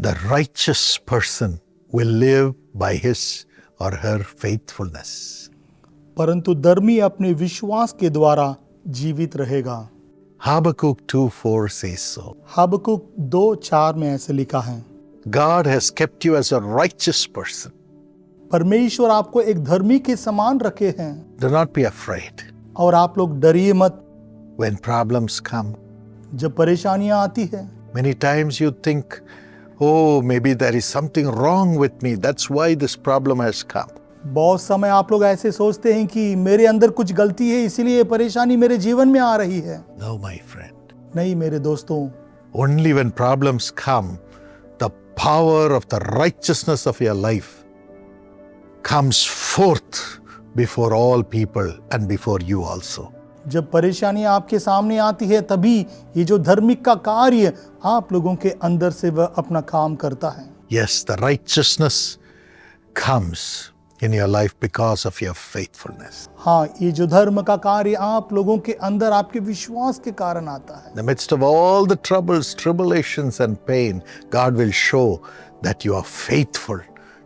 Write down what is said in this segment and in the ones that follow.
The righteous person will live by his or her faithfulness. परंतु धर्मी अपने विश्वास के द्वारा जीवित रहेगा। Habakkuk 2:4 says so. हबक्कुक 2:4 में ऐसे लिखा है, God has kept you as a righteous person. परमेश्वर आपको एक धर्मी के समान रखे हैं Do not be afraid और आप लोग डरिए मत। when problems come. जब परेशानियां आती है, Many times you think, oh, maybe there is something wrong with me. That's why this problem has come. बहुत समय आप लोग ऐसे सोचते हैं कि मेरे अंदर कुछ गलती है, इसीलिए ये परेशानी मेरे जीवन में आ रही है। No, my friend. नहीं मेरे दोस्तों, Only when problems come, the power of the righteousness of your life comes forth before all people and before you also. जब परेशानियां आपके सामने आती है, तभी ये जो धार्मिक का कार्य आप लोगों के अंदर से वह अपना काम करता है। Yes, the righteousness comes in your life because of your faithfulness. हाँ, ये जो धर्म का कार्य आप लोगों के अंदर आपके विश्वास के कारण आता है। In the midst of all the troubles, tribulations and pain, God will show that you are faithful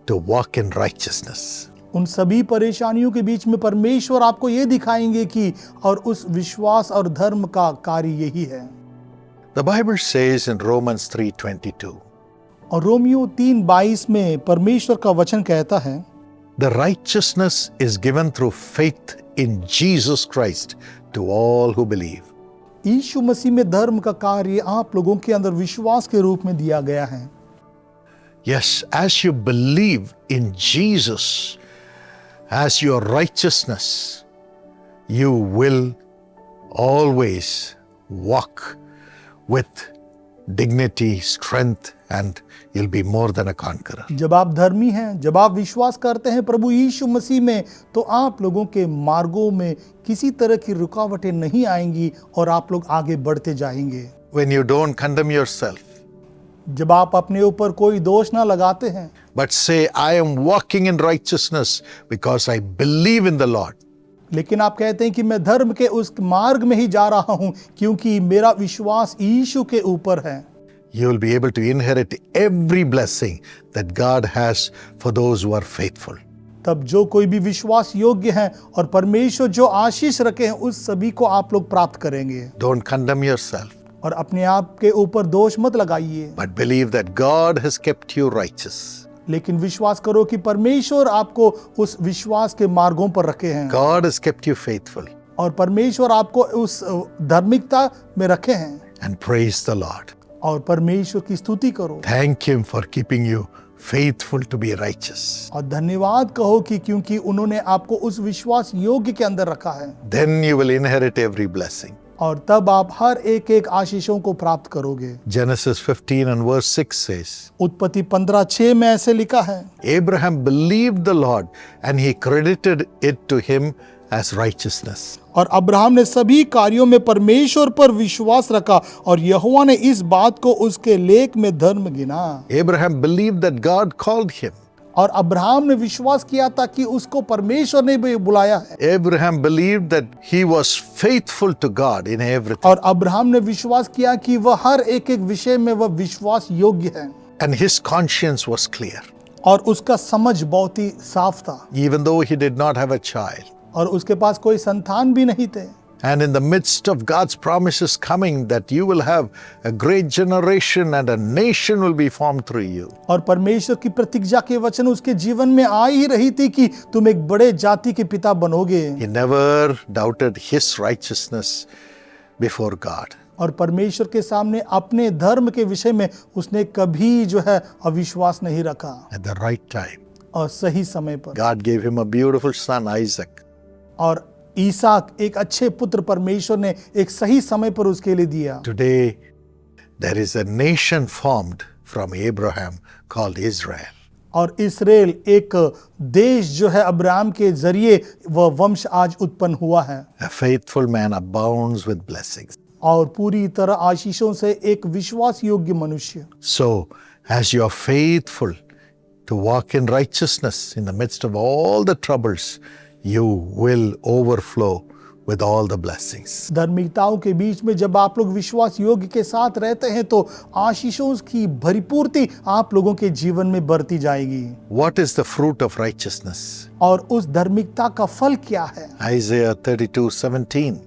to walk in righteousness. उन सभी परेशानियों के बीच में परमेश्वर आपको ये दिखाएंगे कि और उस विश्वास और धर्म का कार्य यही है। The Bible says in Romans 3:22, और रोमियो 3:22 में परमेश्वर का वचन कहता है, the righteousness is given through faith in Jesus Christ to all who believe. यीशु मसीह में धर्म का कार्य आप लोगों के अंदर विश्वास के रूप में दिया गया है। Yes, as you believe in Jesus as your righteousness, you will always walk with dignity, strength, and you'll be more than a conqueror. जब आप धर्मी हैं, जब आप विश्वास करते हैं प्रभु यीशु मसीह में, तो आप लोगों के मार्गों में किसी तरह की रुकावटें नहीं आएंगी और आप लोग आगे बढ़ते जाएंगे। When you don't condemn yourself, जब आप अपने ऊपर कोई दोष ना लगाते हैं, but say, I am walking in righteousness because I believe in the Lord. लेकिन आप कहते हैं कि मैं धर्म के उस मार्ग में ही जा रहा हूं क्योंकि मेरा विश्वास यीशु के ऊपर है। You will be able to inherit every blessing that God has for those who are faithful. तब जो कोई भी विश्वास योग्य है और परमेश्वर जो आशीष रखे हैं, उस सभी को आप लोग प्राप्त करेंगे। Don't condemn yourself, और अपने आप के ऊपर दोष मत लगाइए, but believe that God has kept you righteous. लेकिन विश्वास करो कि परमेश्वर आपको उस विश्वास के मार्गों पर रखे हैं God has kept you faithful. और परमेश्वर आपको उस धार्मिकता में रखे हैं। And praise the Lord. और परमेश्वर की स्तुति करो, Thank Him for keeping you faithful to be righteous. और धन्यवाद कहो कि क्योंकि उन्होंने आपको उस विश्वास योग्य के अंदर रखा है। Then you will inherit every blessing. और तब आप हर एक एक आशीषों को प्राप्त करोगे। Genesis 15 and verse 6 says, उत्पत्ति 15:6 में ऐसे लिखा है, Abraham believed the Lord and he credited it to him as righteousness. और अब्राहम ने सभी कार्यों में परमेश्वर पर विश्वास रखा और यहोवा ने इस बात को उसके लेख में धर्म गिना। Abraham believed that God called him. और अब्राहम ने विश्वास किया था कि उसको परमेश्वर ने भी बुलाया है। Abraham believed that he was faithful to God in everything. और अब्राहम ने विश्वास किया कि वह हर एक एक विषय में वह विश्वास योग्य है। And his conscience was clear. और उसका समझ बहुत ही साफ था। Even though he did not have a child. और उसके पास कोई संतान भी नहीं थे। And in the midst of God's promises coming that you will have a great generation and a nation will be formed through you. और परमेश्वर की प्रतिज्ञा के वचन उसके जीवन में आ ही रही थी कि तुम एक बड़े जाति के पिता बनोगे। He never doubted his righteousness before God. और परमेश्वर के सामने अपने धर्म के विषय में उसने कभी जो है अविश्वास नहीं रखा। At the right time, और सही समय पर God gave him a beautiful son, Isaac. और ईसाक एक अच्छे पुत्र परमेश्वर ने एक सही समय पर उसके लिए दिया। Today, there is a nation formed from Abraham called Israel. और इस्राएल एक देश जो है अब्राहम के जरिए वह वंश आज उत्पन्न हुआ है। A faithful man abounds with blessings. और पूरी तरह आशीषों से एक विश्वास योग्य मनुष्य। So, as you are faithful to walk in righteousness in the midst of all the troubles, you will overflow with all the blessings. धार्मिकताओं के बीच में जब आप लोग विश्वास योग्य के साथ रहते हैं तो आशीषों की भरपूर्ति आप लोगों के जीवन में बढ़ती जाएगी। What is the fruit of righteousness? और उस धार्मिकता का फल क्या है? Isaiah 32:17.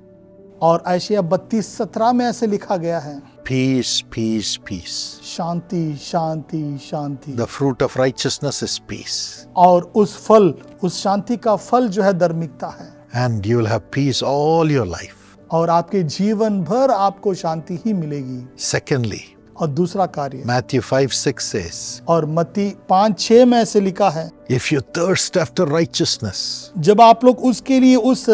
और यशायाह 32:17 में ऐसे लिखा गया है, Peace, peace, peace. Shanti Shanti Shanti. The fruit of righteousness is peace. और उस शांति का फल जो है धार्मिकता है। And you will have peace all your life. और आपके जीवन भर आपको शांति ही मिलेगी। Secondly, और दूसरा कार्य, Matthew 5:6 says, और मत्ती 5:6 में ऐसे लिखा है, if you thirst after righteousness, जब आप लोग उसके लिए, उस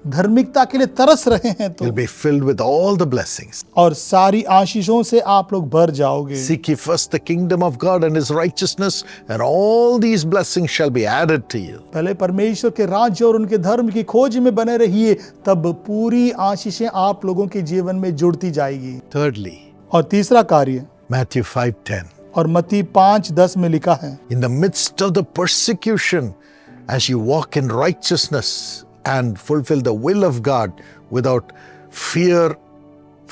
धार्मिकता के लिए तरस रहे हैं तो you'll be filled with all the blessings. और सारी आशीषों से आप लोग भर जाओगे। Seek ye first the kingdom of God and his righteousness, and all these blessings shall be added to you. पहले परमेश्वर के राज्य और उनके धर्म की खोज में बने रहिए, तब पूरी आशीषें आप लोगों के जीवन में जुड़ती जाएगी। Thirdly, और तीसरा कार्य, Matthew 5:10. और मत्ती 5:10 में लिखा है, In the midst of the persecution, as you walk in righteousness and fulfill the will of God without fear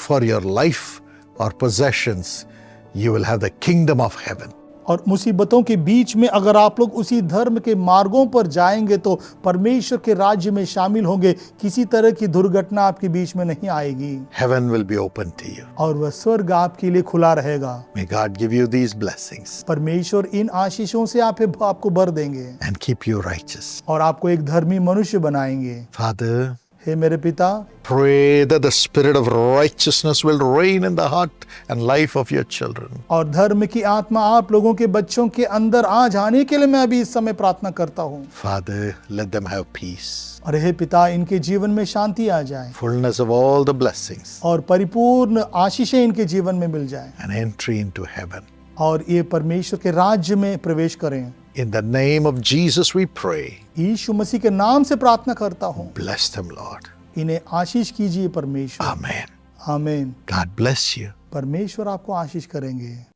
for your life or possessions, you will have the kingdom of heaven. और मुसीबतों के बीच में अगर आप लोग उसी धर्म के मार्गों पर जाएंगे तो परमेश्वर के राज्य में शामिल होंगे। किसी तरह की दुर्घटना आपके बीच में नहीं आएगी Heaven will be open to you. और वह स्वर्ग आपके लिए खुला रहेगा। May God give you these blessings परमेश्वर इन आशीषों से आपको भर देंगे and keep you righteous. और आपको एक धर्मी मनुष्य बनाएंगे। Father, हे मेरे पिता, pray that the spirit of righteousness will reign in the heart and life of your children. और धर्म की आत्मा आप लोगों के बच्चों के अंदर आ जाने के लिए मैं अभी इस समय प्रार्थना करता हूँ। Father, let them have peace, और हे पिता, इनके जीवन में शांति आ जाए fullness of all the blessings, और परिपूर्ण आशीषें इनके जीवन में मिल जाए and entry into heaven. और ये परमेश्वर के राज्य में प्रवेश करें। In the name of Jesus we pray. यीशु मसीह के नाम से प्रार्थना करता हूँ। Bless them, Lord. इन्हें आशीष कीजिए परमेश्वर। Amen. आमीन। God bless you. परमेश्वर आपको आशीष करेंगे।